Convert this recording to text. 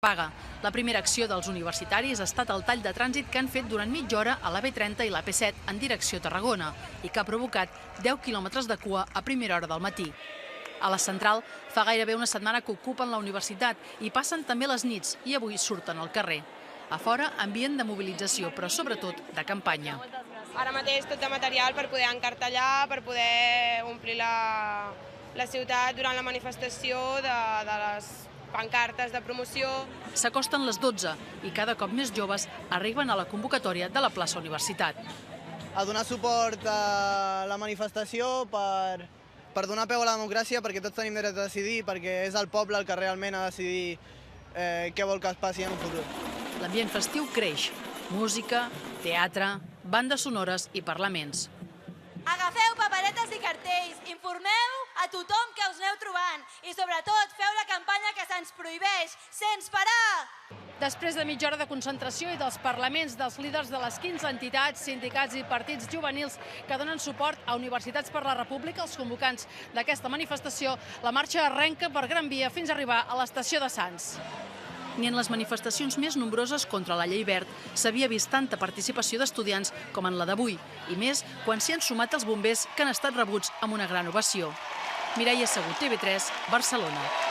Paga. La primera acció dels universitaris ha estat el tall de trànsit que han fet durant mitja hora a la B30 i la P7 en direcció a Tarragona i que ha provocat 10 quilòmetres de cua a primera hora del matí. A la central fa gairebé una setmana que ocupen la universitat i passen també les nits i avui surten al carrer. A fora, ambient de mobilització, però sobretot de campanya. Ara mateix tot de material per poder encartellar, per poder omplir la ciutat durant la manifestació de les pancartes de promoció. S'acosten les 12 i cada cop més joves arriben a la convocatòria de la plaça Universitat. A donar suport a la manifestació per donar peu a la democràcia, perquè tots tenim dret a decidir, perquè és el poble el que realment ha de decidir què vol que es passi en un futur. L'ambient festiu creix. Música, teatre, bandes sonores i parlaments. Agafeu paperetes i cartells, informeu a tothom que us aneu trobant i sobretot feu la campanya que se'ns prohibeix, sense parar! Després de mitja hora de concentració i dels parlaments dels líders de les 15 entitats, sindicats i partits juvenils que donen suport a Universitats per la República, els convocants d'aquesta manifestació, la marxa arrenca per Gran Via fins a arribar a l'estació de Sants. Ni en les manifestacions més nombroses contra la llei Wert s'havia vist tanta participació d'estudiants com en la d'avui, i més quan s'hi han sumat els bombers que han estat rebuts amb una gran ovació. Mireia Segut, TV3, Barcelona.